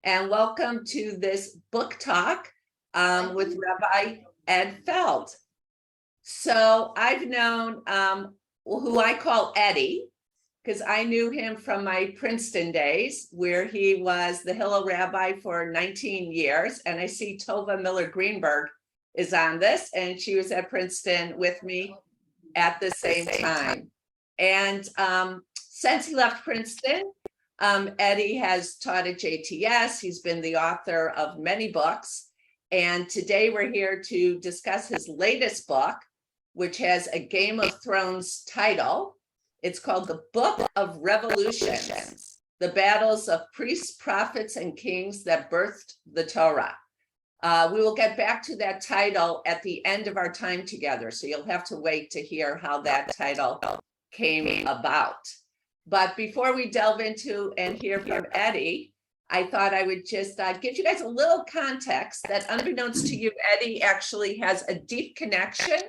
and welcome to this book talk with Rabbi Ed Feld. So I've known who I call Eddie, because I knew him from my Princeton days, where he was the Hillel rabbi for 19 years. And I see Tova Miller-Greenberg is on this, and she was at Princeton with me at the same time. And since he left Princeton, Eddie has taught at JTS. He's been the author of many books. And today we're here to discuss his latest book, which has a Game of Thrones title. It's called The Book of Revolutions, the battles of priests, prophets, and kings that birthed the Torah. We will get back to that title at the end of our time together. So you'll have to wait to hear how that title came about. But before we delve into and hear from Eddie, I thought I would just give you guys a little context that, unbeknownst to you, Eddie actually has a deep connection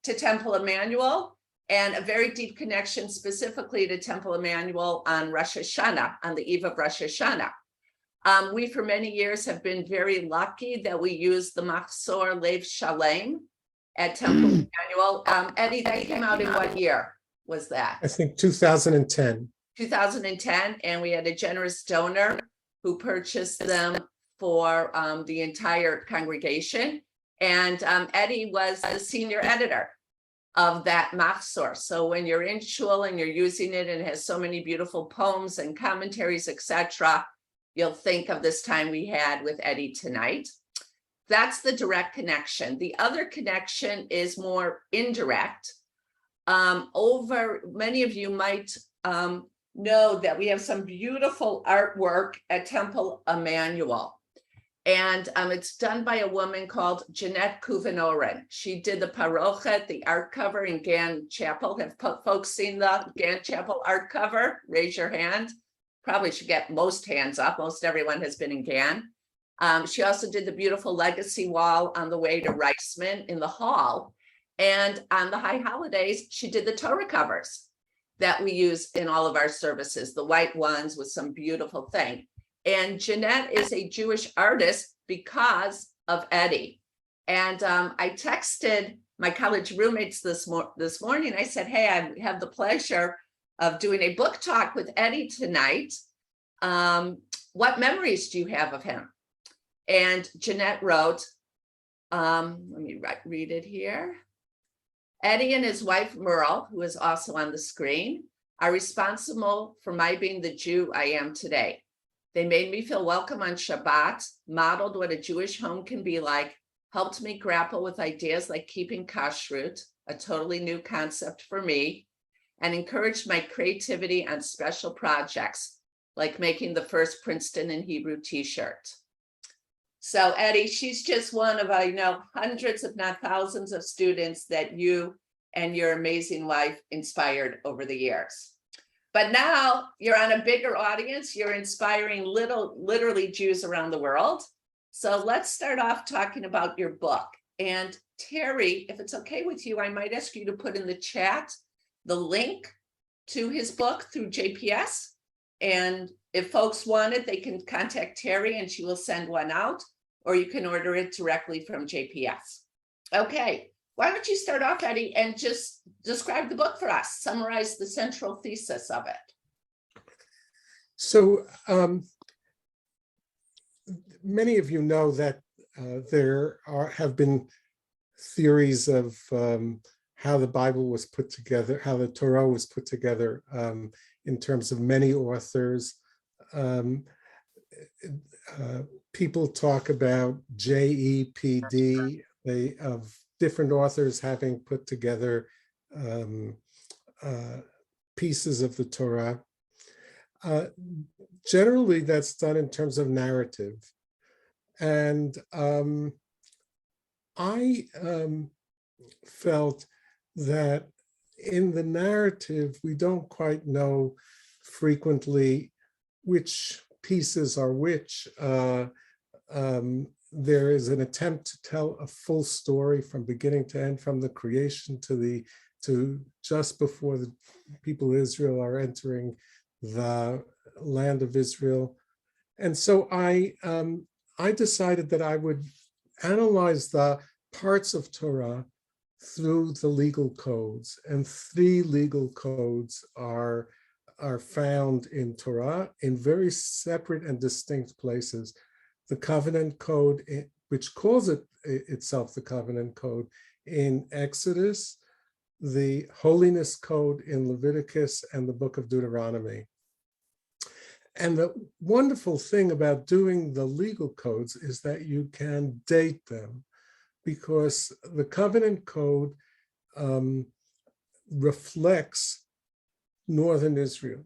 to Temple Emmanuel, and a very deep connection specifically to Temple Emmanuel on Rosh Hashanah, on the eve of Rosh Hashanah. We, for many years, have been very lucky that we use the Machzor Lev Shalem at Temple Emmanuel. Eddie, that came out in what year was that? I think 2010. 2010, and we had a generous donor who purchased them for the entire congregation. And Eddie was the senior editor of that Machzor. So when you're in shul and you're using it and it has so many beautiful poems and commentaries, etc., you'll think of this time we had with Eddie tonight. That's the direct connection. The other connection is more indirect. Many of you might know that we have some beautiful artwork at Temple Emmanuel. And it's done by a woman called Jeanette Kuvenoren. She did the Parochet, the art cover in Gann Chapel. Have folks seen the Gann Chapel art cover? Raise your hand. Probably should get most hands up. Most everyone has been in Gann. She also did the beautiful legacy wall on the way to Reisman in the hall. And on the high holidays, she did the Torah covers that we use in all of our services, the white ones with some beautiful thing. And Jeanette is a Jewish artist because of Eddie. And I texted my college roommates this morning. I said, hey, I have the pleasure of doing a book talk with Eddie tonight. What memories do you have of him? And Jeanette wrote, let me read it here. Eddie and his wife, Merle, who is also on the screen, are responsible for my being the Jew I am today. They made me feel welcome on Shabbat, modeled what a Jewish home can be like, helped me grapple with ideas like keeping kashrut, a totally new concept for me, and encouraged my creativity on special projects, like making the first Princeton in Hebrew t-shirt. So Eddie, she's just one of, hundreds, if not thousands of students that you and your amazing wife inspired over the years. But now you're on a bigger audience. You're inspiring literally Jews around the world. So let's start off talking about your book. And Terry, if it's okay with you, I might ask you to put in the chat the link to his book through JPS. And if folks want it, they can contact Terry and she will send one out, or you can order it directly from JPS. Okay. Why don't you start off, Eddie, and just describe the book for us, summarize the central thesis of it. So many of you know that there have been theories of how the Bible was put together, how the Torah was put together in terms of many authors. People talk about JEPD, of different authors having put together pieces of the Torah. Generally, that's done in terms of narrative. And I felt that in the narrative, we don't quite know frequently which pieces are which. There is an attempt to tell a full story from beginning to end, from the creation to just before the people of Israel are entering the land of Israel. And so I decided that I would analyze the parts of Torah through the legal codes, and 3 legal codes are found in Torah in very separate and distinct places. The Covenant Code, which calls itself the Covenant Code in Exodus, the Holiness Code in Leviticus, and the Book of Deuteronomy. And the wonderful thing about doing the legal codes is that you can date them, because the Covenant Code reflects Northern Israel.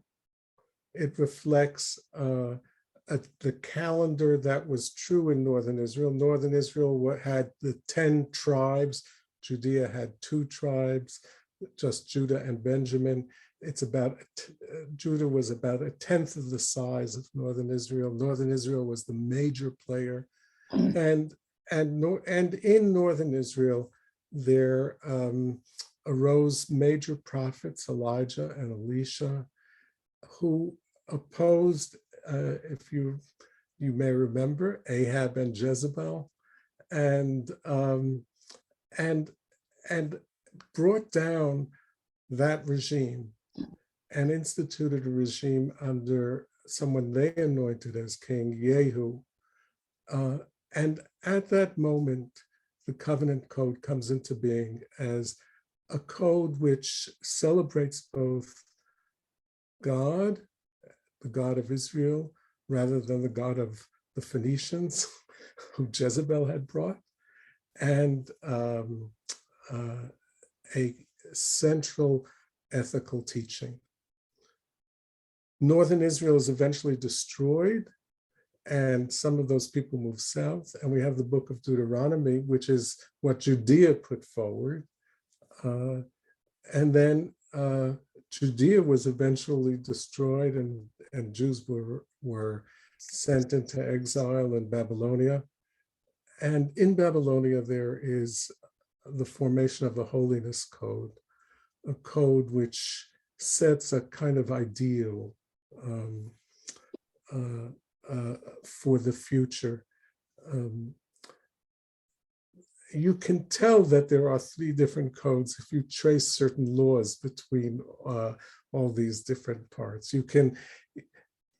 It reflects the calendar that was true in Northern Israel. Northern Israel had the 10 tribes. Judea had 2 tribes, just Judah and Benjamin. Judah was about 1/10 of the size of Northern Israel. Northern Israel was the major player. And in Northern Israel, there arose major prophets, Elijah and Elisha, who opposed, if you may remember, Ahab and Jezebel, and brought down that regime and instituted a regime under someone they anointed as King Yehu. And at that moment, the Covenant Code comes into being as a code which celebrates both God, the God of Israel, rather than the God of the Phoenicians, who Jezebel had brought, and a central ethical teaching. Northern Israel is eventually destroyed, and some of those people move south, and we have the Book of Deuteronomy, which is what Judea put forward. And then Judea was eventually destroyed, and Jews were sent into exile in Babylonia. And in Babylonia, there is the formation of the Holiness Code, a code which sets a kind of ideal for the future. You can tell that there are 3 different codes if you trace certain laws between all these different parts. You can,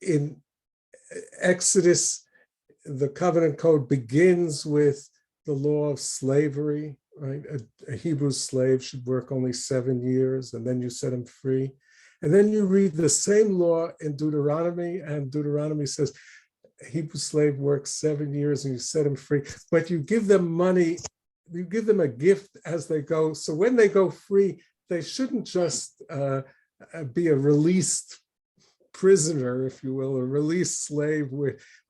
in Exodus, the Covenant Code begins with the law of slavery, right? A Hebrew slave should work only 7 years, and then you set him free. And then you read the same law in Deuteronomy, and Deuteronomy says, a Hebrew slave works 7 years and you set him free, but you give them money, you give them a gift as they go. So when they go free, they shouldn't just be a released prisoner, if you will, a released slave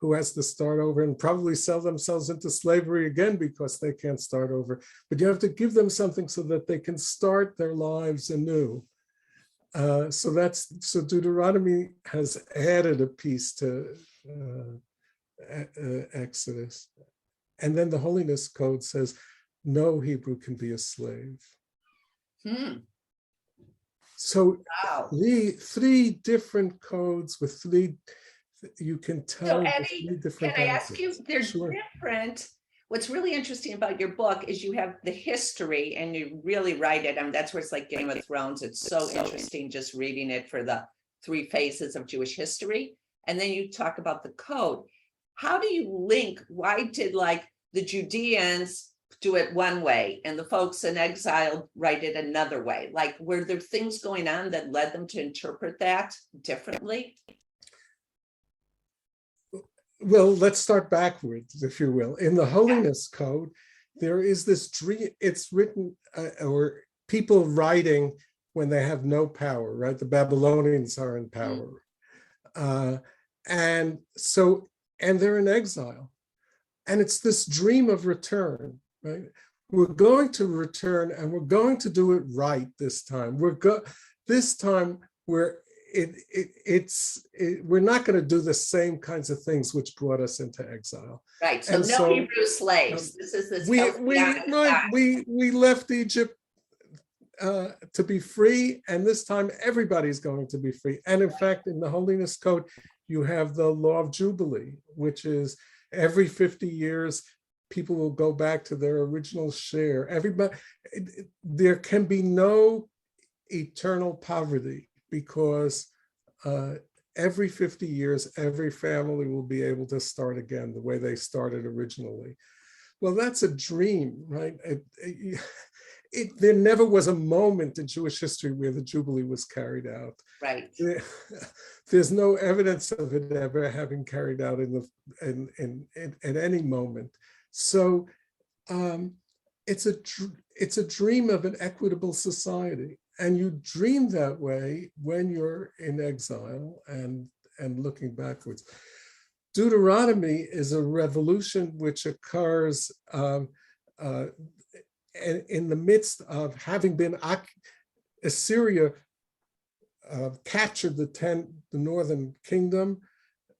who has to start over and probably sell themselves into slavery again because they can't start over. But you have to give them something so that they can start their lives anew. So Deuteronomy has added a piece to Exodus. And then the Holiness Code says, no Hebrew can be a slave. So Wow. the 3 different codes with 3, you can tell. So Eddie, 3 different can I ask you, they're Sure. different. What's really interesting about your book is you have the history and you really write it. I mean, that's where it's like Game of Thrones. It's so interesting just reading it for the 3 phases of Jewish history. And then you talk about the code. How do you link? Why did like the Judeans do it one way and the folks in exile write it another way? Like, were there things going on that led them to interpret that differently? Well, let's start backwards, if you will. In the Holiness Code, there is this dream. It's written, or people writing when they have no power, right? The Babylonians are in power. And they're in exile. And it's this dream of return, right? We're going to return and we're going to do it right this time. This time we're not going to do the same kinds of things which brought us into exile. Right. So no Hebrew slaves. This is this. We left Egypt to be free, and this time everybody's going to be free. And in fact, in the Holiness Code, you have the law of Jubilee, which is every 50 years, people will go back to their original share. There can be no eternal poverty because every 50 years, every family will be able to start again the way they started originally. Well, that's a dream, right? There never was a moment in Jewish history where the Jubilee was carried out. Right. There's no evidence of it ever having carried out at any moment. So it's a dream of an equitable society, and you dream that way when you're in exile and looking backwards. Deuteronomy is a revolution which occurs in the midst of having been Assyria captured the northern kingdom.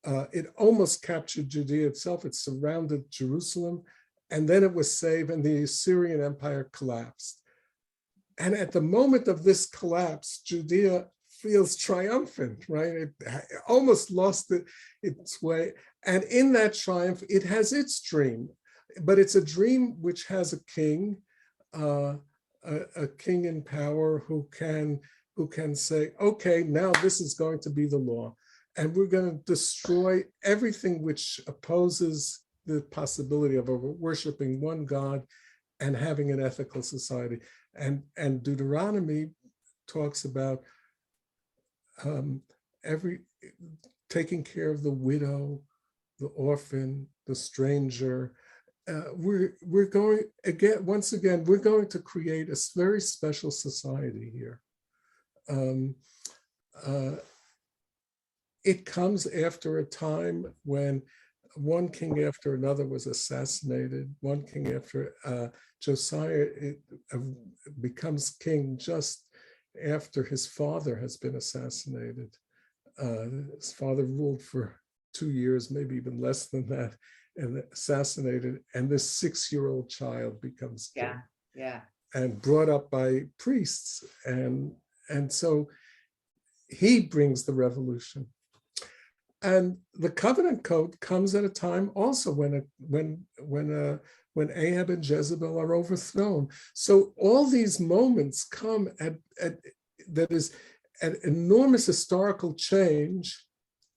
It almost captured Judea itself. It surrounded Jerusalem, and then it was saved, and the Assyrian Empire collapsed. And at the moment of this collapse, Judea feels triumphant, right? It almost lost its way. And in that triumph, it has its dream, but it's a dream which has a king, a king in power who can say, okay, now this is going to be the law. And we're going to destroy everything which opposes the possibility of worshiping one God and having an ethical society. And Deuteronomy talks about taking care of the widow, the orphan, the stranger. We're going once again, we're going to create a very special society here. It comes after a time when one king after another was assassinated. One king after Josiah becomes king just after his father has been assassinated. His father ruled for 2 years, maybe even less than that, and assassinated. And this 6-year-old child becomes king. Yeah. And brought up by priests. And so he brings the revolution. And the covenant code comes at a time also when Ahab and Jezebel are overthrown. So all these moments come at an enormous historical change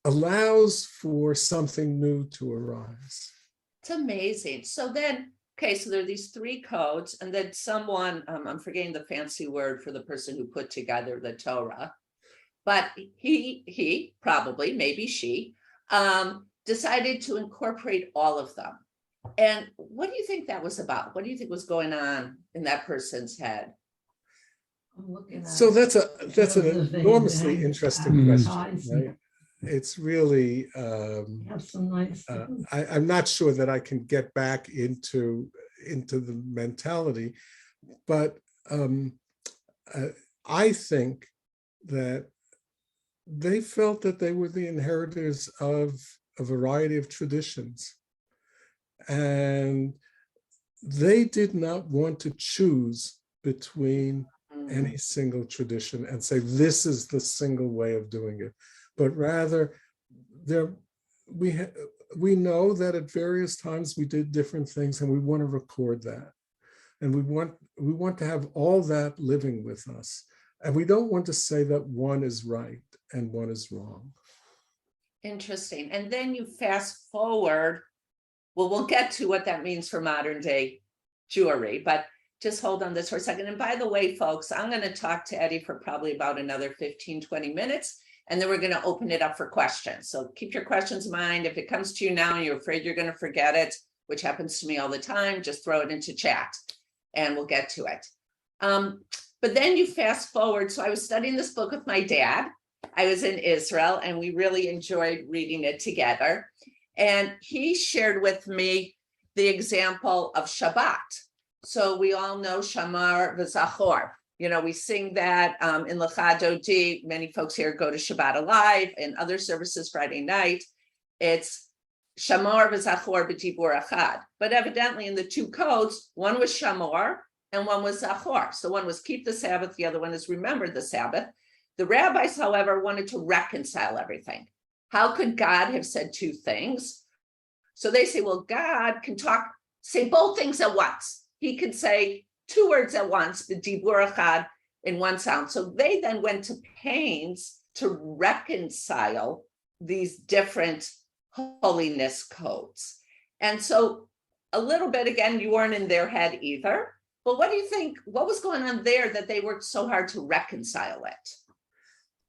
allows for something new to arise. It's amazing. So then, okay, so there are these 3 codes, and then someone, I'm forgetting the fancy word for the person who put together the Torah, but he probably, maybe she, decided to incorporate all of them. And what do you think that was about? What do you think was going on in that person's head? So that's an enormously interesting question, right? It's really, I'm not sure that I can get back into the mentality, but I think that they felt that they were the inheritors of a variety of traditions. And they did not want to choose between any single tradition and say, this is the single way of doing it. But rather, we know that at various times we did different things, and we want to record that. And we want to have all that living with us. And we don't want to say that one is right and one is wrong. Interesting. And then you fast forward. Well, we'll get to what that means for modern day Jewry, but just hold on this for a second. And by the way, folks, I'm going to talk to Eddie for probably about another 15, 20 minutes, and then we're going to open it up for questions. So keep your questions in mind. If it comes to you now and you're afraid you're going to forget it, which happens to me all the time, just throw it into chat and we'll get to it. But then you fast forward. So I was studying this book with my dad. I was in Israel, and we really enjoyed reading it together. And he shared with me the example of Shabbat. So we all know Shamar v'Zachor. You know, we sing that in Lecha Dodi. Many folks here go to Shabbat Alive and other services Friday night. It's Shamar v'Zachor b'Dibur Echad. But evidently in the 2 codes, one was Shamar and one was Zachor. So one was keep the Sabbath, the other one is remember the Sabbath. The rabbis, however, wanted to reconcile everything. How could God have said two things? So they say, well, God can say both things at once. He could say two words at once, the dibur echad, in one sound. So they then went to pains to reconcile these different holiness codes. And so a little bit, again, you weren't in their head either. But what do you think? What was going on there that they worked so hard to reconcile it?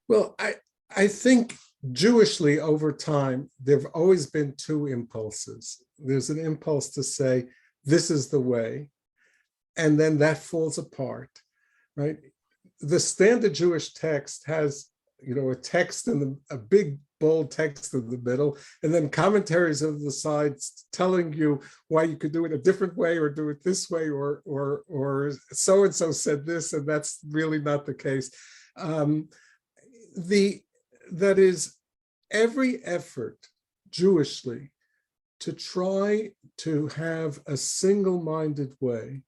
Well, I think Jewishly over time, there have always been two impulses. There's an impulse to say, this is the way, and then that falls apart, right? The standard Jewish text has, a text in a big bold text in the middle, and then commentaries on the sides telling you why you could do it a different way or do it this way, or so and so said this, and that's really not the case. That is, every effort Jewishly to try to have a single-minded way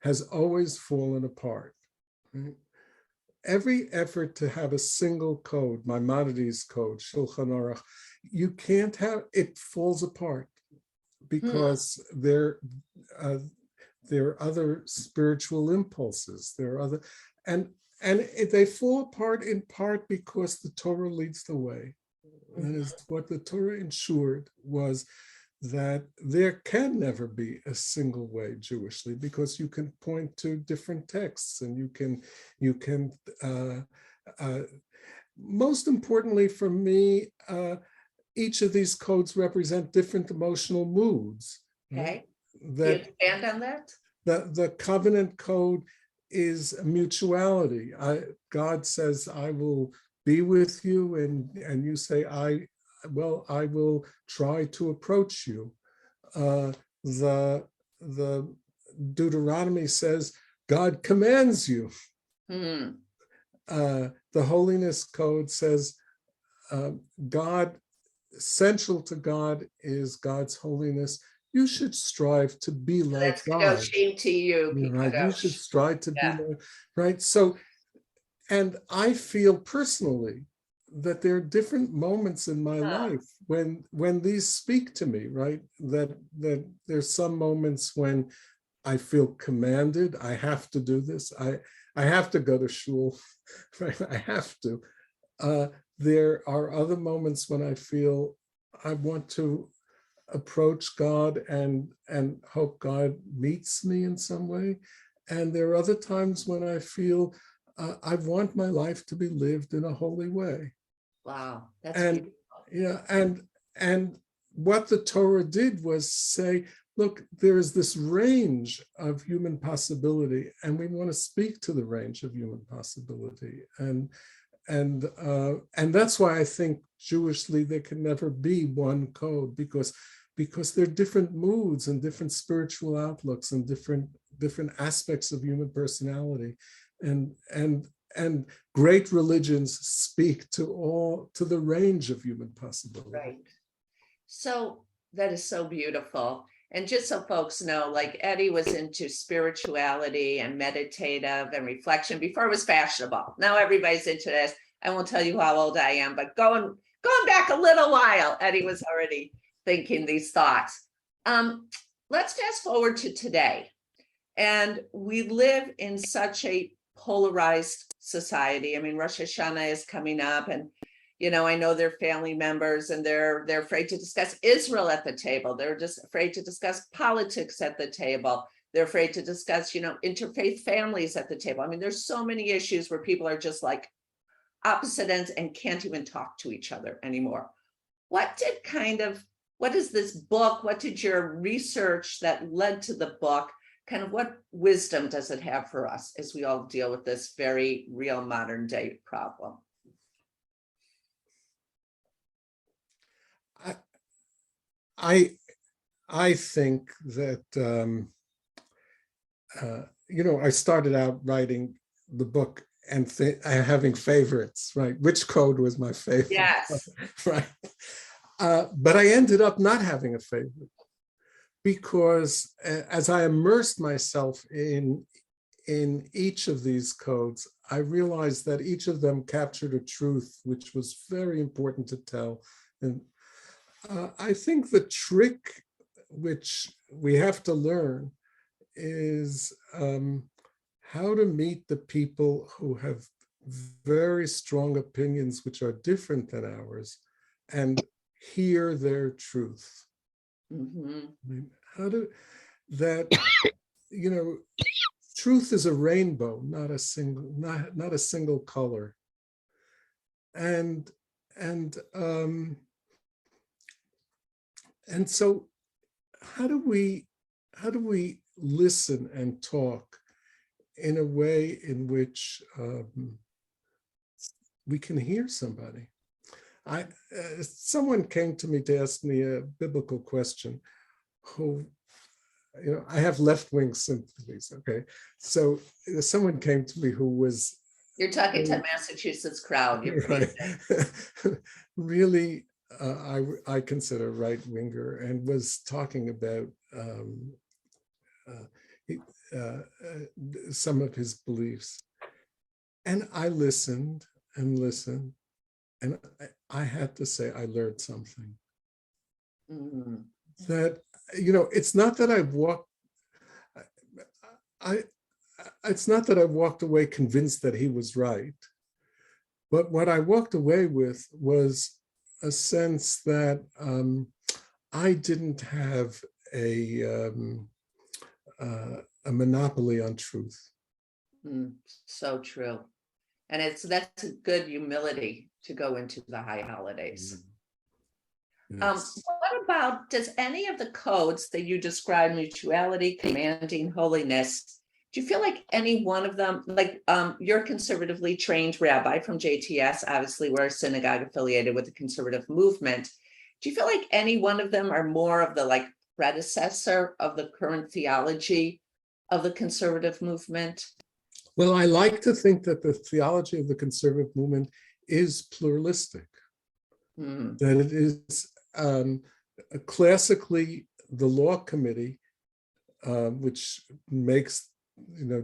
has always fallen apart. Right? Every effort to have a single code, Maimonides code, Shulchan Aruch, you can't have, it falls apart because there are other spiritual impulses. There are other, and they fall apart in part because the Torah leads the way. That is what the Torah ensured, was that there can never be a single way Jewishly, because you can point to different texts, and you can most importantly for me, each of these codes represent different emotional moods. Okay. That, do you expand on that? The covenant code is mutuality. God says, I will be with you, and you say, I will try to approach you. The Deuteronomy says, God commands you. The Holiness Code says, central to God is God's holiness. You should strive to be like God. To you, right? You should strive to be like, right? So, and I feel personally that there are different moments in my life when these speak to me, right? That there's some moments when I feel commanded. I have to do this. I have to go to shul, right? I have to. There are other moments when I feel I want to approach God and hope God meets me in some way. And there are other times when I feel I want my life to be lived in a holy way. Wow, that's beautiful. Yeah, and what the Torah did was say, look, there is this range of human possibility, and we want to speak to the range of human possibility. And that's why I think Jewishly there can never be one code, because there are different moods and different spiritual outlooks and different aspects of human personality, and great religions speak to the range of human possibility. Right. So that is so beautiful. And just so folks know, like Eddie was into spirituality and meditative and reflection before it was fashionable. Now everybody's into this. I won't tell you how old I am, but going back a little while, Eddie was already thinking these thoughts. Let's fast forward to today. And we live in such a polarized society. I mean, Rosh Hashanah is coming up, and I know they're family members, and they're afraid to discuss Israel at the table. They're just afraid to discuss politics at the table. They're afraid to discuss, interfaith families at the table. I mean, there's so many issues where people are just like opposite ends and can't even talk to each other anymore. What is this book? What did your research that led to the book? Kind of what wisdom does it have for us as we all deal with this very real modern day problem? I think that I started out writing the book and having favorites, right? Which code was my favorite? Yes. Right. But I ended up not having a favorite, because as I immersed myself in each of these codes, I realized that each of them captured a truth which was very important to tell And I think the trick which we have to learn is how to meet the people who have very strong opinions which are different than ours and hear their truth. Mhm. I mean, how do that, truth is a rainbow, not a single color. And so how do we listen and talk in a way in which we can hear somebody? Someone came to me to ask me a biblical question. Who, I have left-wing sympathies. Okay, so someone came to me who was. You're talking to Massachusetts crowd. You're right. Really, I consider right-winger, and was talking about some of his beliefs. And I listened and listened, and I had to say I learned something. Mm-hmm. That, it's not that it's not that I walked away convinced that he was right, but what I walked away with was a sense that I didn't have a monopoly on truth. So true. And that's a good humility to go into the high holidays. Yes. What about, does any of the codes that you describe, mutuality, commanding, holiness, do you feel like any one of them, like you're a conservatively trained rabbi from JTS, obviously we're a synagogue affiliated with the conservative movement. Do you feel like any one of them are more of the predecessor of the current theology of the conservative movement? Well, I like to think that the theology of the conservative movement is pluralistic, that it is classically the law committee, which makes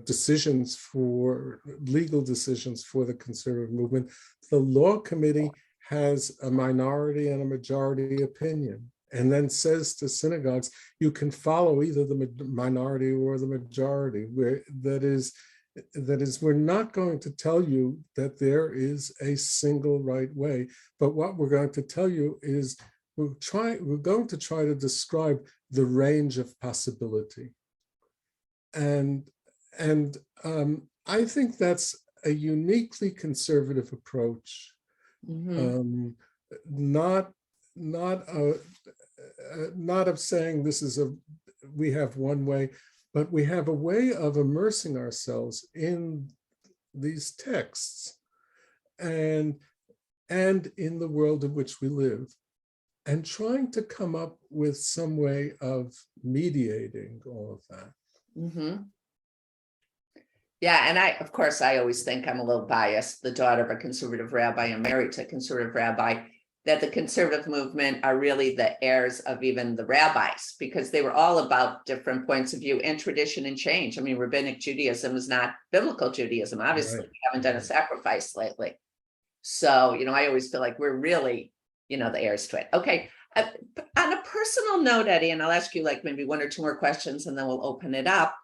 decisions for legal decisions for the conservative movement. The law committee has a minority and a majority opinion, and then says to synagogues, you can follow either the minority or the majority. That is, we're not going to tell you that there is a single right way, but what we're going to tell you is we're going to try to describe the range of possibility. And I think that's a uniquely conservative approach. Mm-hmm. Not of saying this is we have one way, but we have a way of immersing ourselves in these texts and in the world in which we live, and trying to come up with some way of mediating all of that. Mm-hmm. Yeah, and of course, I always think I'm a little biased, the daughter of a conservative rabbi and married to a conservative rabbi, that the conservative movement are really the heirs of even the rabbis, because they were all about different points of view and tradition and change. I mean, rabbinic Judaism is not biblical Judaism. Obviously, right. We haven't done a sacrifice lately. So, I always feel like we're really, the heirs to it. Okay. On a personal note, Eddie, and I'll ask you maybe one or two more questions and then we'll open it up,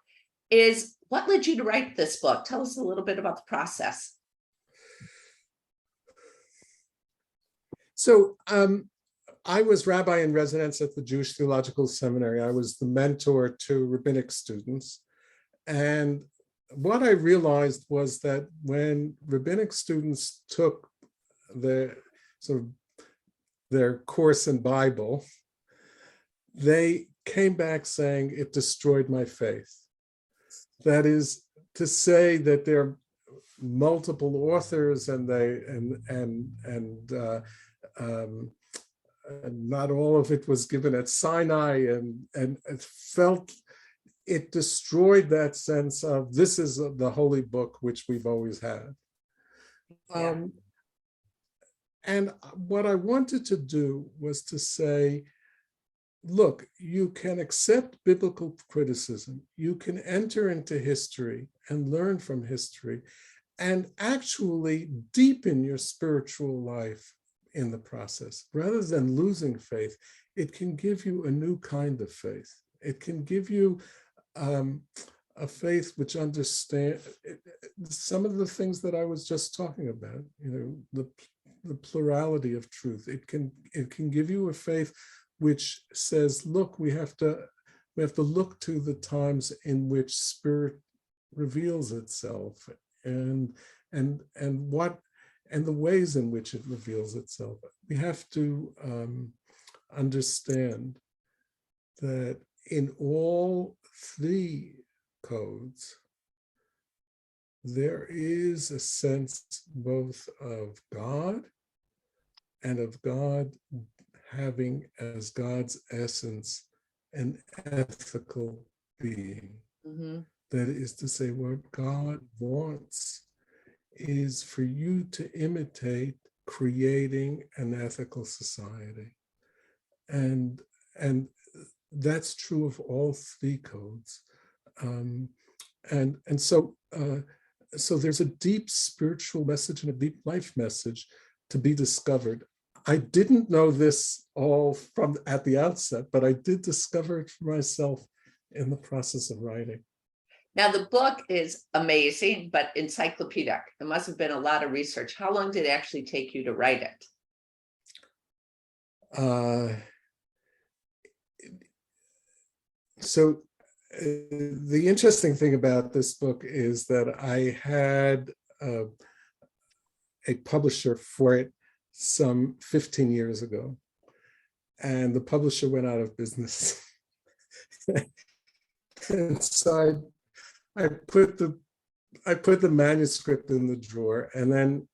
is what led you to write this book? Tell us a little bit about the process. So I was rabbi in residence at the Jewish Theological Seminary. I was the mentor to rabbinic students. And what I realized was that when rabbinic students took their course in Bible, they came back saying it destroyed my faith. That is to say that there are multiple authors and not all of it was given at Sinai, and it felt it destroyed that sense of this is the holy book which we've always had. Yeah. And what I wanted to do was to say, look, you can accept biblical criticism, you can enter into history and learn from history, and actually deepen your spiritual life in the process. Rather than losing faith, it can give you a new kind of faith. It can give you a faith which understands some of the things that I was just talking about, the plurality of truth. It can give you a faith which says, look, we have to look to the times in which spirit reveals itself, and the ways in which it reveals itself. We have to understand that in all three codes, there is a sense both of God and of God having as God's essence an ethical being. Mm-hmm. That is to say, what God wants is for you to imitate creating an ethical society. And that's true of all three codes. So there's a deep spiritual message and a deep life message to be discovered. I didn't know this all from at the outset, but I did discover it for myself in the process of writing. Now, the book is amazing, but encyclopedic. There must have been a lot of research. How long did it actually take you to write it? The interesting thing about this book is that I had a publisher for it some 15 years ago, and the publisher went out of business. And so I put the manuscript in the drawer, and then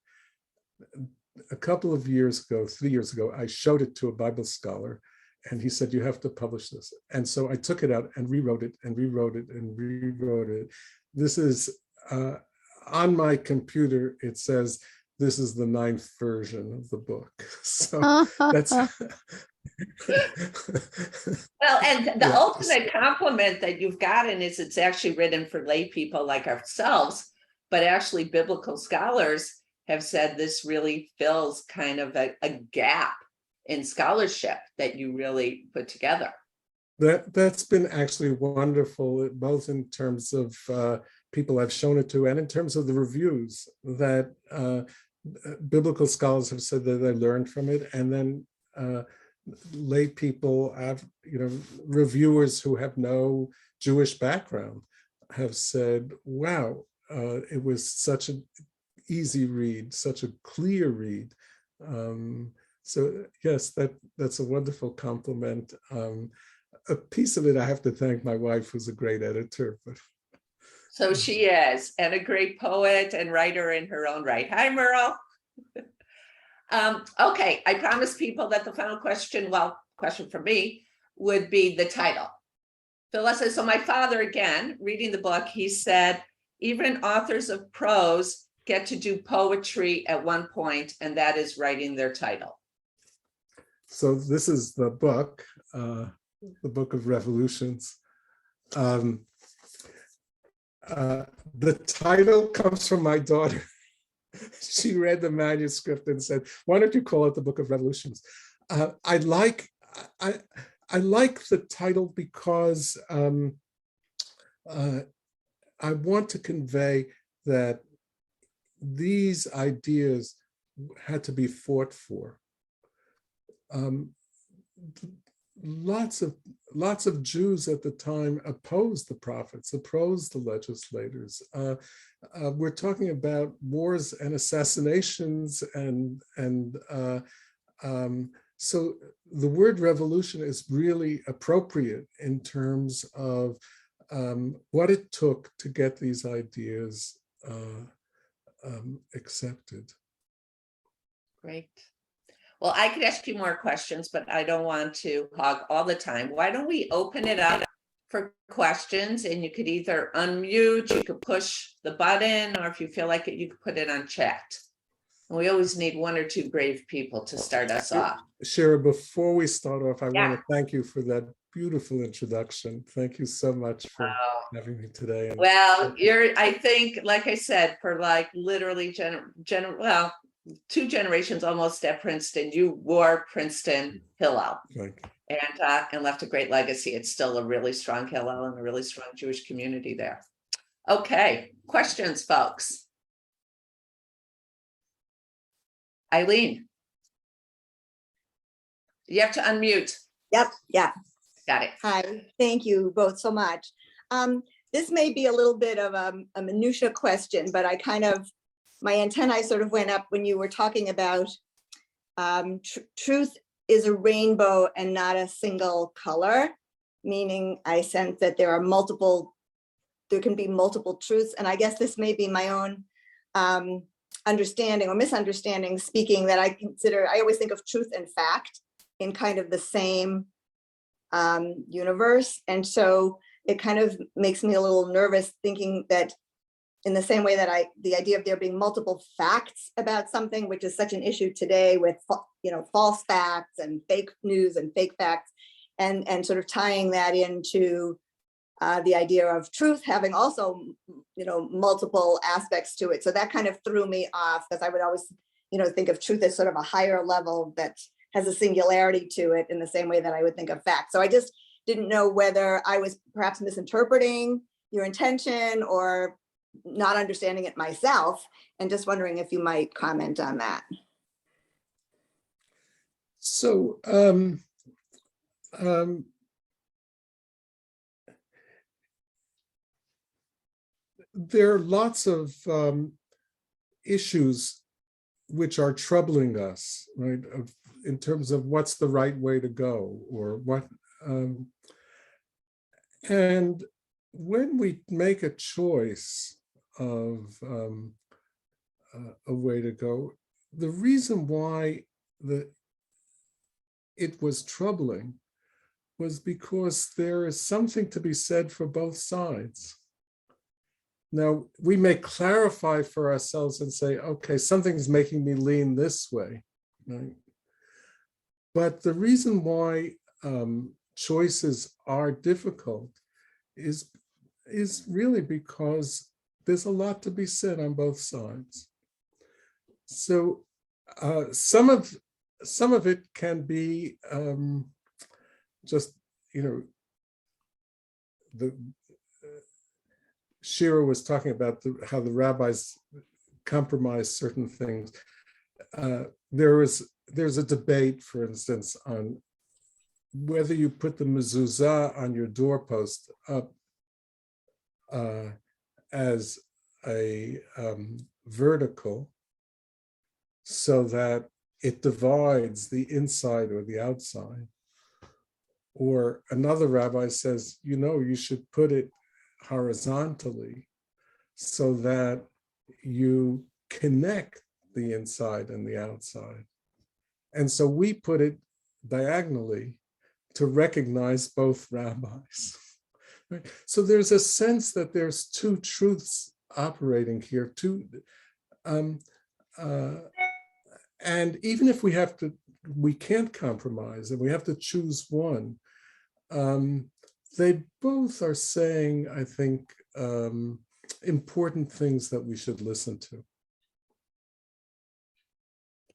a couple of years ago, 3 years ago, I showed it to a Bible scholar, and he said, you have to publish this. And so I took it out and rewrote it and rewrote it and rewrote it. This is on my computer, it says, this is the 9th version of the book. So that's well, and the ultimate compliment that you've gotten is it's actually written for lay people like ourselves, but actually biblical scholars have said this really fills kind of a gap in scholarship that you really put together. That's been actually wonderful, both in terms of people I've shown it to and in terms of the reviews that biblical scholars have said that they learned from it, and then lay people have, reviewers who have no Jewish background have said, wow, it was such an easy read, such a clear read. So yes, that's a wonderful compliment. A piece of it I have to thank my wife, who's a great editor. But so she is, and a great poet and writer in her own right. Hi, Merle. Okay, I promised people that the final question from me, would be the title. Phyllis says, so my father, again, reading the book, he said, even authors of prose get to do poetry at one point, and that is writing their title. So this is the book of Revolutions. The title comes from my daughter. She read the manuscript and said, why don't you call it the Book of Revolutions? I like the title because I want to convey that these ideas had to be fought for. Lots of Jews at the time opposed the prophets, opposed the legislators. We're talking about wars and assassinations, and so the word revolution is really appropriate in terms of what it took to get these ideas accepted. Great. Well, I could ask you more questions, but I don't want to hog all the time. Why don't we open it up for questions, and you could either unmute, you could push the button, or if you feel like it, you could put it on chat. And we always need one or two brave people to start us off. Shira, before we start off, I want to thank you for that beautiful introduction. Thank you so much for having me today. Well, I think, like I said, for like literally 2 generations almost at Princeton. You wore Princeton Hillel. Right. And left a great legacy. It's still a really strong Hillel and a really strong Jewish community there. Okay, questions, folks? Eileen, you have to unmute. Yep, yeah. Got it. Hi, thank you both so much. This may be a little bit of a minutia question, but my antennae sort of went up when you were talking about truth is a rainbow and not a single color, meaning I sense that there can be multiple truths. And I guess this may be my own understanding or misunderstanding, speaking that I always think of truth and fact in kind of the same universe. And so it kind of makes me a little nervous thinking that in the same way that the idea of there being multiple facts about something, which is such an issue today with, false facts and fake news and fake facts, and sort of tying that into the idea of truth having also, multiple aspects to it. So that kind of threw me off, because I would always, think of truth as sort of a higher level that has a singularity to it in the same way that I would think of fact. So I just didn't know whether I was perhaps misinterpreting your intention or not understanding it myself, and just wondering if you might comment on that. So there are lots of issues which are troubling us, right? In terms of what's the right way to go, or what. And when we make a choice of a way to go, the reason why it was troubling was because there is something to be said for both sides. Now, we may clarify for ourselves and say, okay, something's making me lean this way, right? But the reason why choices are difficult is really because there's a lot to be said on both sides. So some of it can be just, Shira was talking about how the rabbis compromise certain things. There's a debate, for instance, on whether you put the mezuzah on your doorpost up as a vertical, so that it divides the inside or the outside. Or another rabbi says, you should put it horizontally so that you connect the inside and the outside. And so we put it diagonally to recognize both rabbis. Right? So there's a sense that there's two truths operating here, and even if we can't compromise and we have to choose one, they both are saying, I think, important things that we should listen to.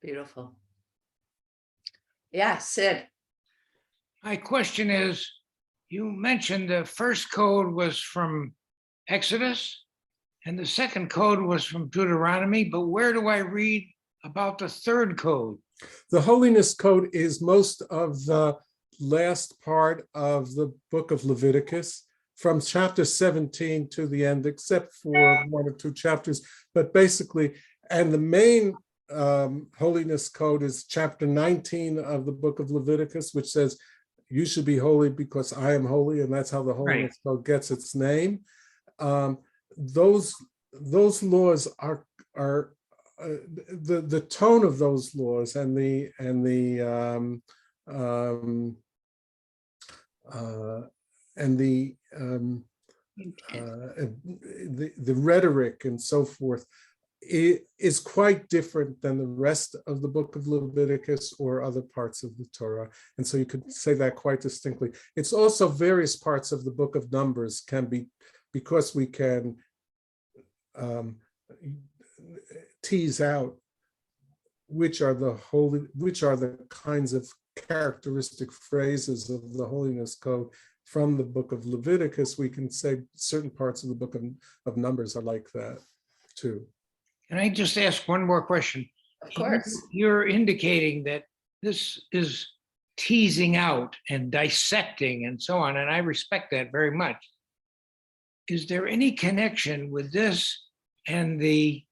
Beautiful. Yeah, Sid. My question is, you mentioned the first code was from Exodus and the second code was from Deuteronomy, but where do I read about the third code? The Holiness Code is most of the last part of the book of Leviticus, from chapter 17 to the end, except for 1 or 2 chapters. But basically, and the main Holiness Code is chapter 19 of the book of Leviticus, which says, you should be holy because I am holy, and that's how the Holiness Code gets its name. Those laws are the tone of those laws and the rhetoric and so forth is quite different than the rest of the book of Leviticus or other parts of the Torah. And so you could say that quite distinctly. It's also various parts of the book of Numbers can be, because we can tease out which are the kinds of characteristic phrases of the Holiness Code from the book of Leviticus, we can say certain parts of the book of Numbers are like that too. Can I just ask one more question? Of course. You're indicating that this is teasing out and dissecting and so on, and I respect that very much. Is there any connection with this and the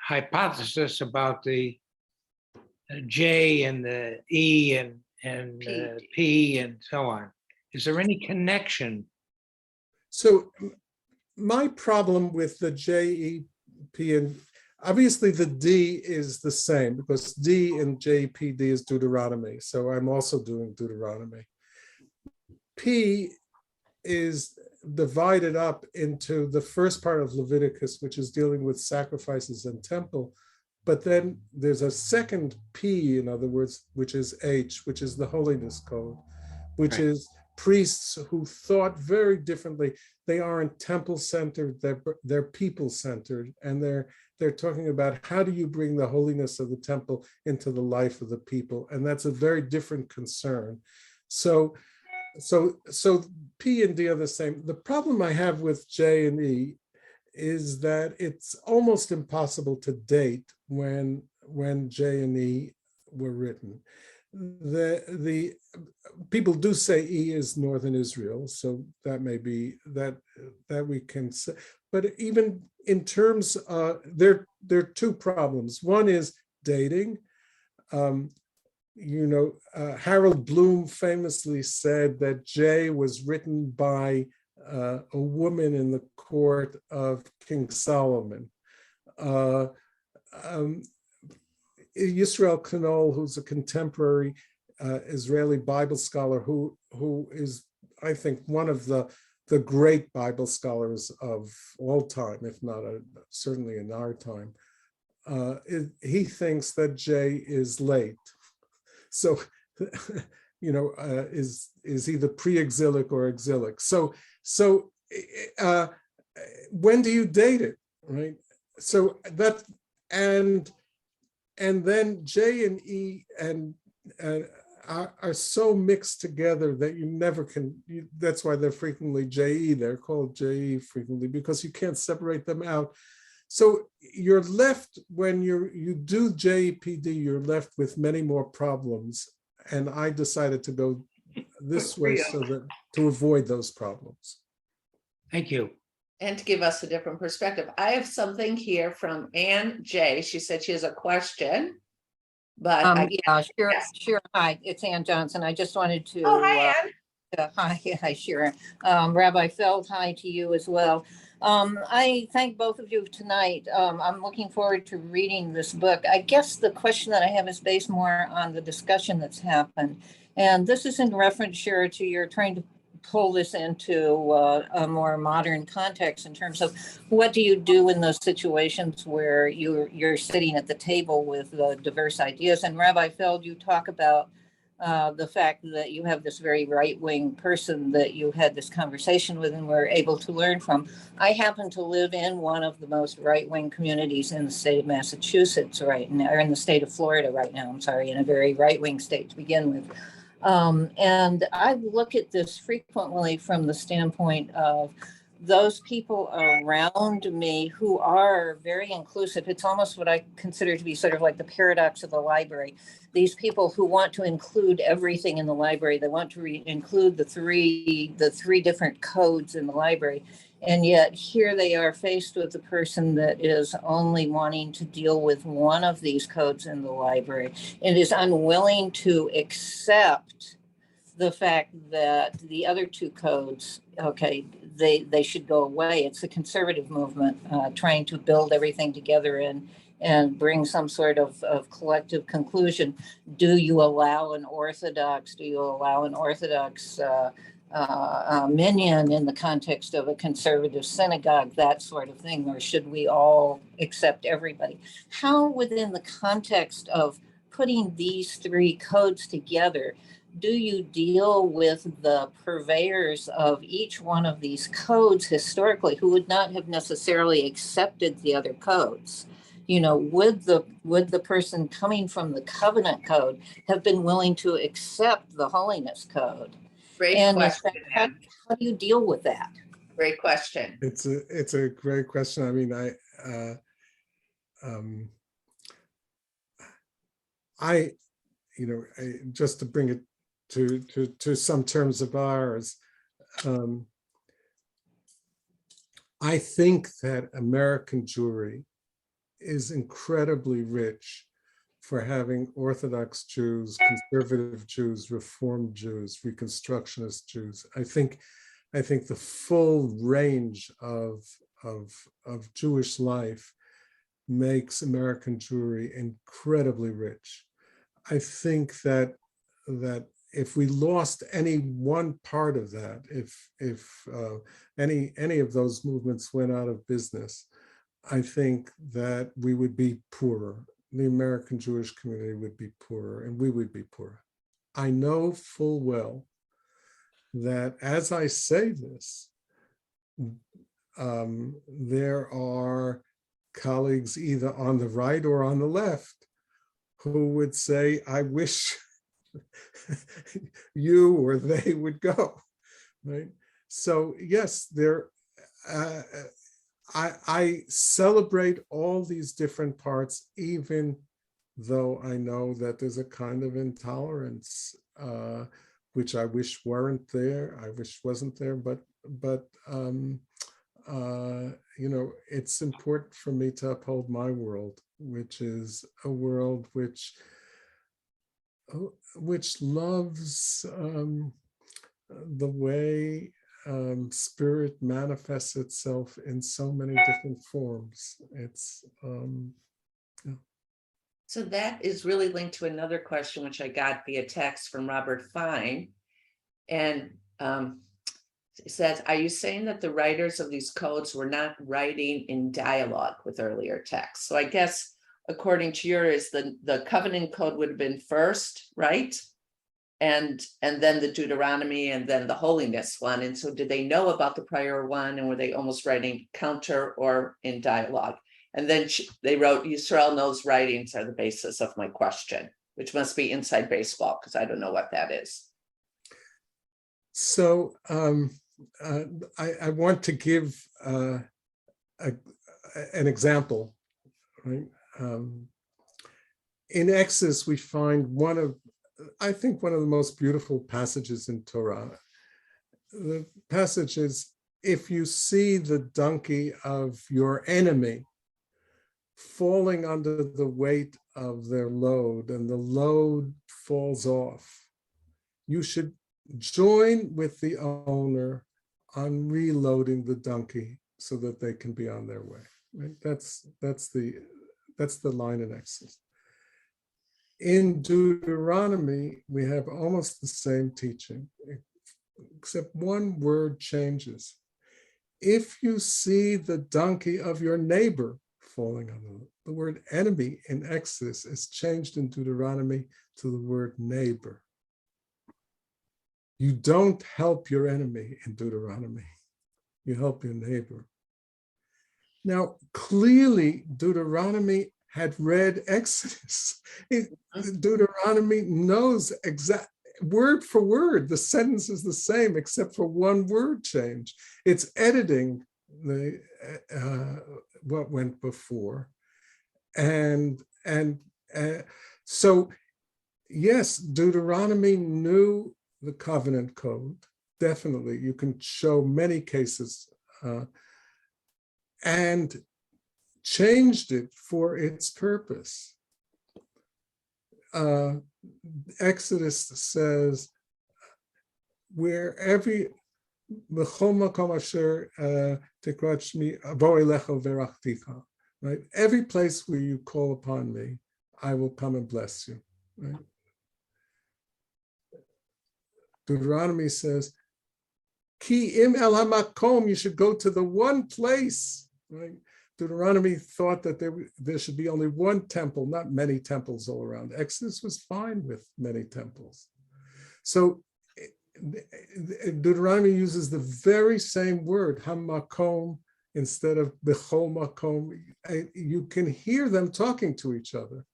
hypothesis about the J and the E and P and so on? Is there any connection? So my problem with the J, E, P, and obviously the D is the same because D in JPD is Deuteronomy. So I'm also doing Deuteronomy. P is divided up into the first part of Leviticus, which is dealing with sacrifices and temple. But then there's a second P, in other words, which is H, which is the Holiness Code, which is priests who thought very differently. They aren't temple-centered, they're people-centered, and they're talking about how do you bring the holiness of the temple into the life of the people, and that's a very different concern. So P and D are the same. The problem I have with J and E is that it's almost impossible to date when J and E were written. The people do say E is Northern Israel, so that may be that we can say. But even in terms, there are two problems. One is dating. Harold Bloom famously said that J was written by a woman in the court of King Solomon. Yisrael Knoll, who's a contemporary Israeli Bible scholar, who is, I think, one of the great Bible scholars of all time, if not certainly in our time, he thinks that J is late. So, is either pre-exilic or exilic. So when do you date it, right? So that and then J and E are so mixed together that you never can. That's why they're frequently JE. They're called JE frequently because you can't separate them out. So you're left, when you do JEPD, you're left with many more problems. And I decided to go this way to avoid those problems. Thank you. And to give us a different perspective. I have something here from Ann J. She said she has a question, but Shira, hi, it's Ann Johnson. I just wanted to. Oh, hi, Ann. Hi, Shira. Rabbi Feld, hi to you as well. I thank both of you tonight. I'm looking forward to reading this book. I guess the question that I have is based more on the discussion that's happened. And this is in reference, Shira, to your trying to pull this into a more modern context in terms of what do you do in those situations where you're sitting at the table with diverse ideas. And Rabbi Feld, you talk about the fact that you have this very right-wing person that you had this conversation with and were able to learn from. I happen to live in one of the most right-wing communities in the state of Massachusetts right now, or in the state of Florida right now, I'm sorry, in a very right-wing state to begin with. And I look at this frequently from the standpoint of those people around me who are very inclusive. It's almost what I consider to be sort of like the paradox of the library. These people who want to include everything in the library, they want to include the three different codes in the library. And yet here they are faced with a person that is only wanting to deal with one of these codes in the library and is unwilling to accept the fact that the other two codes, okay, they should go away. It's a conservative movement trying to build everything together and bring some sort of collective conclusion. Do you allow an Orthodox minyan in the context of a conservative synagogue, that sort of thing, or should we all accept everybody? How, within the context of putting these three codes together, do you deal with the purveyors of each one of these codes historically who would not have necessarily accepted the other codes? would the person coming from the covenant code have been willing to accept the holiness code? Great And question, how Ann. do you deal with that? Great question. It's a great question. I mean, just to bring it to some terms of ours, I think that American Jewry is incredibly rich for having Orthodox Jews, conservative Jews, Reformed Jews, Reconstructionist Jews. I think the full range of Jewish life makes American Jewry incredibly rich. I think that if we lost any one part of that, if any of those movements went out of business, I think that we would be poorer. The American Jewish community would be poorer, and we would be poorer. I know full well that as I say this, there are colleagues either on the right or on the left who would say, I wish you or they would go, right? So yes, I celebrate all these different parts, even though I know that there's a kind of intolerance, which I wish weren't there. I wish wasn't there, but it's important for me to uphold my world, which is a world which loves the way spirit manifests itself in so many different forms. It's So that is really linked to another question, which I got via text from Robert Fine. And it says, are you saying that the writers of these codes were not writing in dialogue with earlier texts? So I guess, according to yours, the covenant code would have been first, right? And then the Deuteronomy, and then the holiness one. And so did they know about the prior one, and were they almost writing counter or in dialogue? And then they wrote, Yisrael knows writings are the basis of my question, which must be inside baseball, because I don't know what that is. So I want to give an example, right? In Exodus, we find one of the most beautiful passages in Torah. The passage is, if you see the donkey of your enemy falling under the weight of their load, and the load falls off, you should join with the owner on reloading the donkey so that they can be on their way. Right? That's the line in Exodus. In Deuteronomy, we have almost the same teaching, except one word changes. If you see the donkey of your neighbor falling on the word enemy in Exodus is changed in Deuteronomy to the word neighbor. You don't help your enemy in Deuteronomy. You help your neighbor. Now, clearly, Deuteronomy had read Exodus. Deuteronomy knows exact word for word. The sentence is the same, except for one word change. It's editing the what went before, and so yes, Deuteronomy knew the covenant code. Definitely, you can show many cases, and changed it for its purpose. Exodus says, where every right? Every place where you call upon me, I will come and bless you. Right? Deuteronomy says, Ki im el hamakom, you should go to the one place. Right? Deuteronomy thought that there should be only one temple, not many temples all around. Exodus was fine with many temples. So Deuteronomy uses the very same word, hamakom, instead of bechol makom. You can hear them talking to each other.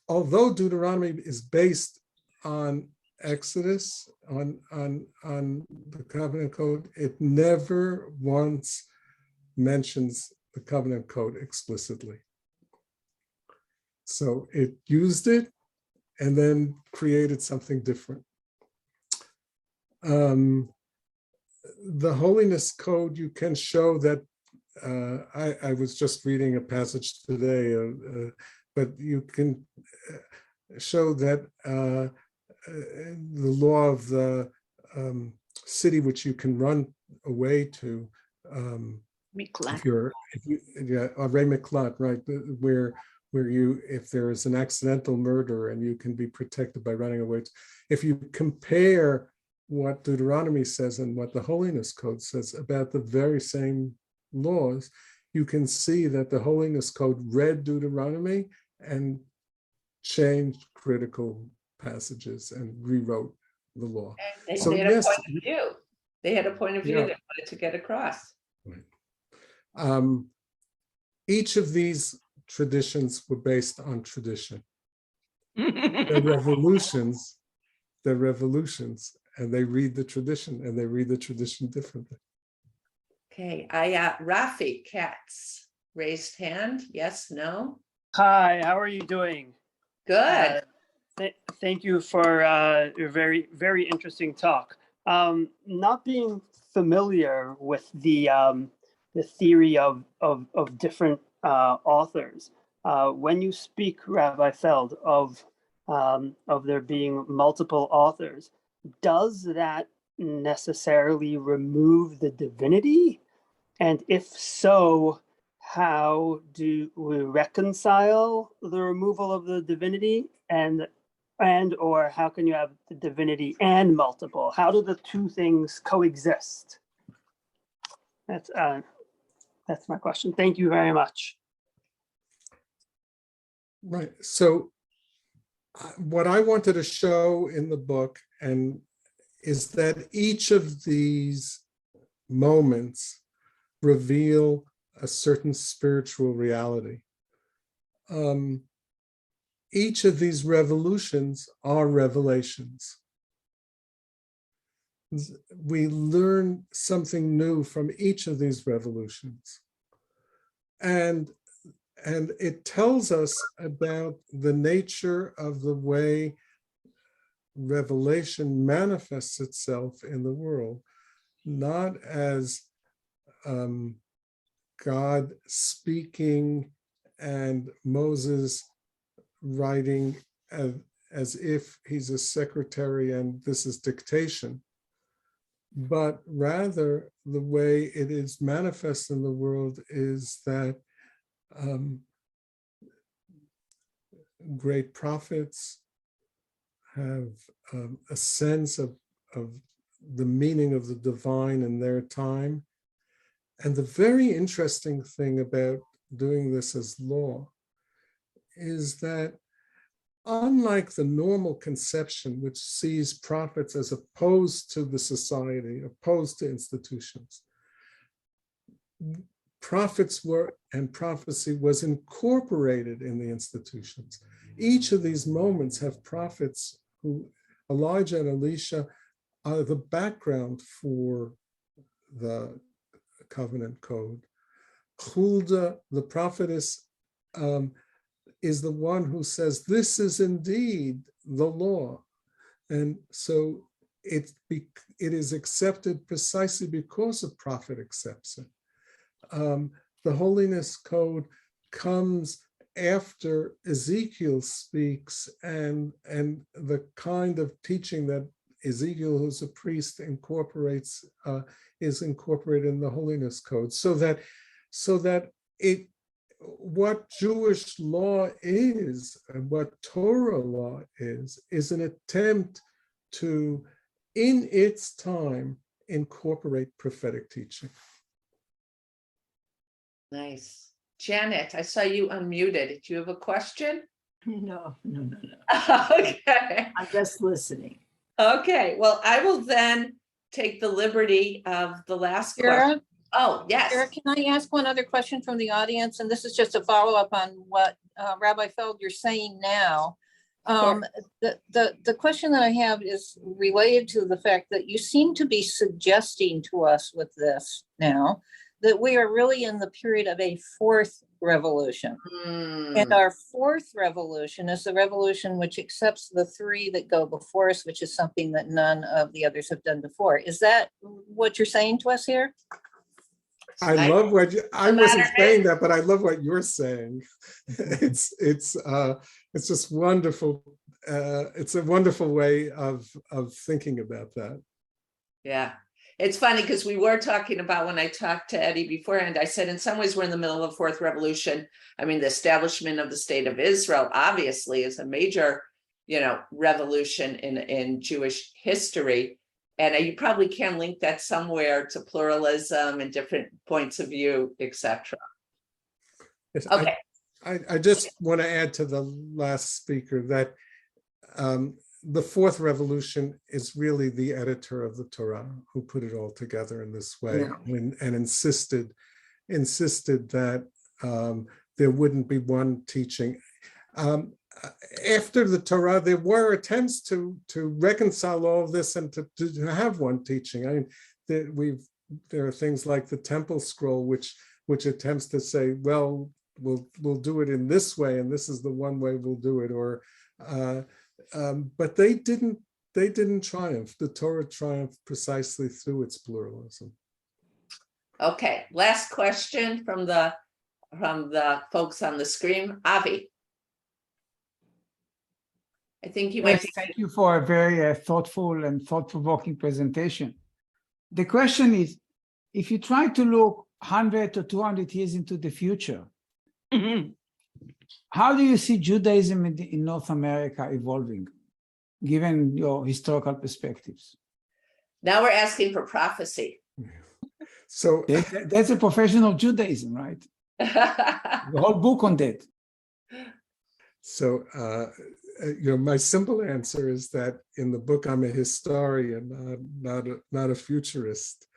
Although Deuteronomy is based on Exodus, on the covenant code, it never once mentions the covenant code explicitly. So it used it and then created something different. The Holiness Code, you can show that, I was just reading a passage today, but you can show that the law of the city which you can run away to, Miklat. Arei Miklat, right, where you, if there is an accidental murder and you can be protected by running away. If you compare what Deuteronomy says and what the Holiness Code says about the very same laws, you can see that the Holiness Code read Deuteronomy and changed critical passages and rewrote the law. And So they had yes, a point of view. They had a point of view Yeah. they wanted to get across. Each of these traditions were based on tradition. They're revolutions, and they read the tradition, and they read the tradition differently. Okay, Rafi Katz raised hand. Yes, no? Hi, how are you doing? Good. Thank you for your very, very interesting talk. Not being familiar with the theory of different authors, when you speak, Rabbi Feld, of there being multiple authors, does that necessarily remove the divinity? And if so, how do we reconcile the removal of the divinity, and or how can you have the divinity and multiple? How do the two things coexist? That's my question. Thank you very much. Right. So what I wanted to show in the book is that each of these moments reveal a certain spiritual reality. Each of these revolutions are revelations. We learn something new from each of these revolutions. And it tells us about the nature of the way revelation manifests itself in the world, not as God speaking and Moses writing as if he's a secretary and this is dictation, but rather the way it is manifest in the world is that great prophets have a sense of the meaning of the divine in their time. And the very interesting thing about doing this as law is that unlike the normal conception, which sees prophets as opposed to the society, opposed to institutions, prophets were, and prophecy was incorporated in the institutions. Each of these moments have prophets who, Elijah and Elisha, are the background for the covenant code. Huldah, the prophetess, is the one who says, this is indeed the law. And so it is accepted precisely because a prophet accepts it. The Holiness Code comes after Ezekiel speaks, and the kind of teaching that Ezekiel, who's a priest, incorporates is incorporated in the Holiness Code, so that what Jewish law is and what Torah law is an attempt to, in its time, incorporate prophetic teaching. Nice. Janet, I saw you unmuted. Do you have a question? No. Okay. I'm just listening. Okay, well, I will then take the liberty of the last question. Shira, Oh, yes. Shira, can I ask one other question from the audience? And this is just a follow-up on what Rabbi Feld, you're saying now. The question that I have is related to the fact that you seem to be suggesting to us with this now that we are really in the period of a fourth revolution. And our fourth revolution is the revolution which accepts the three that go before us, which is something that none of the others have done before. Is that what you're saying to us here? I love what I wasn't saying that, but I love what you're saying. It's just wonderful. It's a wonderful way of thinking about that. Yeah. It's funny because we were talking about, when I talked to Eddie beforehand, I said, in some ways, we're in the middle of the fourth revolution. I mean, the establishment of the state of Israel, obviously, is a major, revolution in Jewish history. And you probably can link that somewhere to pluralism and different points of view, etc. Yes, Okay. I just want to add to the last speaker that the fourth revolution is really the editor of the Torah who put it all together in this way, and insisted that there wouldn't be one teaching. After the Torah, there were attempts to reconcile all of this and to have one teaching. I mean, there are things like the Temple Scroll, which attempts to say, well, we'll do it in this way, and this is the one way we'll do it, or but they didn't triumph. The Torah triumphed precisely through its pluralism. Okay, last question from the folks on the screen. Avi, I think you might. Yes, thank you for a very thoughtful and thought-provoking presentation. The question is, if you try to look 100 or 200 years into the future, how do you see Judaism in North America evolving, given your historical perspectives? Now we're asking for prophecy. So that's a professional Judaism, right? The whole book on that. So, my simple answer is that in the book, I'm a historian, not a futurist.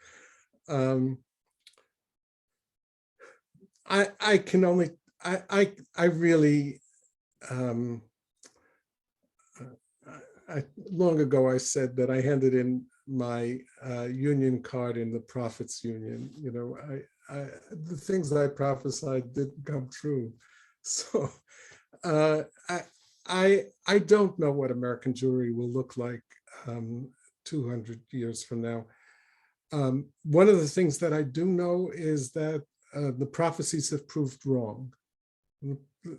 I can only, I really, long ago I said that I handed in my union card in the Prophets Union. The things that I prophesied didn't come true. So I don't know what American Jewry will look like 200 years from now. One of the things that I do know is that the prophecies have proved wrong.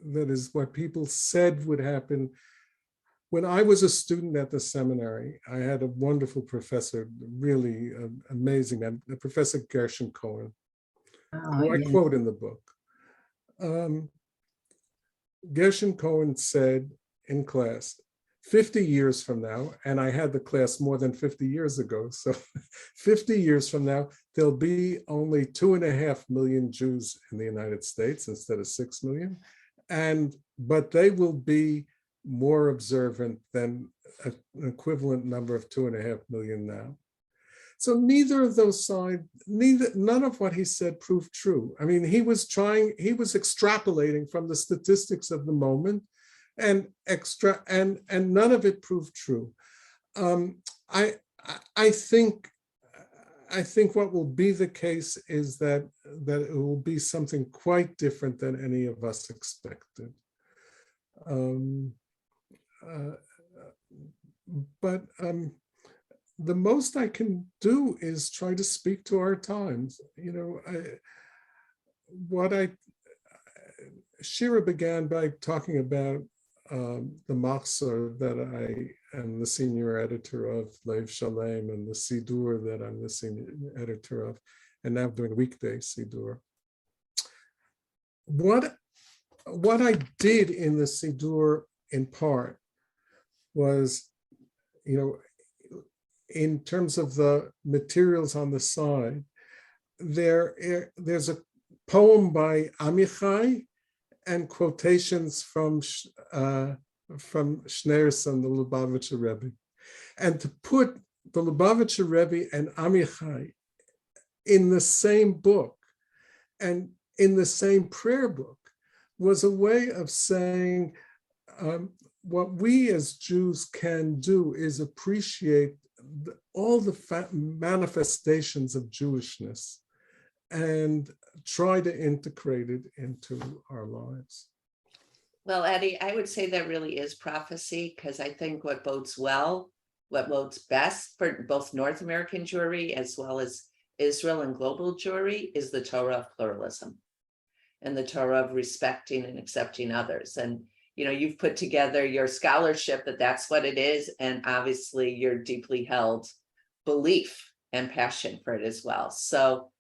That is, what people said would happen. When I was a student at the seminary, I had a wonderful professor, really amazing, Professor Gershon Cohen, who I quote in the book. Gershon Cohen said in class, 50 years from now, and I had the class more than 50 years ago, so 50 years from now, there'll be only 2.5 million Jews in the United States instead of 6 million, but they will be more observant than an equivalent number of 2.5 million now. So neither of those sides, none of what he said proved true. I mean, he was extrapolating from the statistics of the moment, and none of it proved true. I think what will be the case is that it will be something quite different than any of us expected. But the most I can do is try to speak to our times. Shira began by talking about the Machzor that I am the senior editor of, Lev Shalem, and the Sidur that I'm the senior editor of, and now doing weekday Sidur. What I did in the Sidur, in part, was, in terms of the materials on the side, there's a poem by Amichai and quotations from Schneerson, the Lubavitcher Rebbe. And to put the Lubavitcher Rebbe and Amichai in the same book and in the same prayer book was a way of saying what we as Jews can do is appreciate all the manifestations of Jewishness and try to integrate it into our lives. Well, Eddie, I would say that really is prophecy, because I think what bodes best for both North American Jewry as well as Israel and global Jewry is the Torah of pluralism and the Torah of respecting and accepting others. And, you know, you've put together your scholarship that that's what it is. And obviously your deeply held belief and passion for it as well. So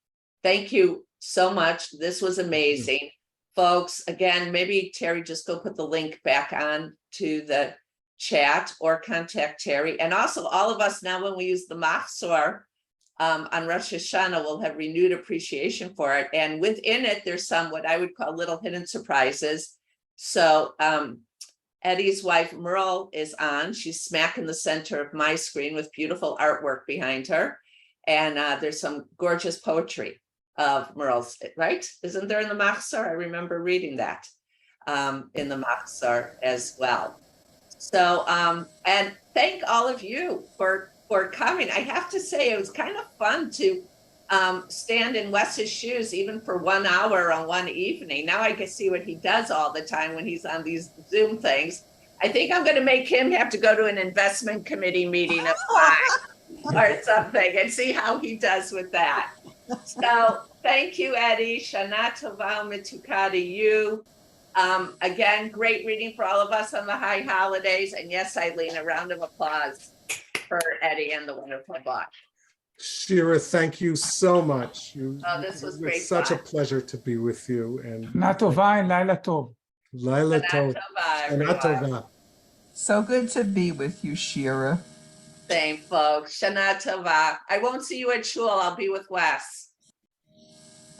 thank you so much. This was amazing. Folks, again, maybe Terry, just go put the link back on to the chat or contact Terry. And also all of us now, when we use the Machzor on Rosh Hashanah, we'll have renewed appreciation for it. And within it, there's some what I would call little hidden surprises. So Eddie's wife, Merle, is on. She's smack in the center of my screen with beautiful artwork behind her. And there's some gorgeous poetry of Merle's, right? Isn't there in the Machzor? I remember reading that in the Machzor as well. So, and thank all of you for coming. I have to say, it was kind of fun to stand in Wes's shoes, even for 1 hour on one evening. Now I can see what he does all the time when he's on these Zoom things. I think I'm going to make him have to go to an investment committee meeting of mine or something and see how he does with that. So thank you, Eddie. Shana Tova U'Metuka to you. Again, great reading for all of us on the high holidays. And yes, Eileen, a round of applause for Eddie and the wonderful book. Shira, thank you so much. This was great. It's such fun. a pleasure to be with you. And Shana Tova and Laila Tov. Laila Tov. Shana Shana Tova. Tova. So good to be with you, Shira. Same, folks. Shana Tova. I won't see you at shul. I'll be with Wes.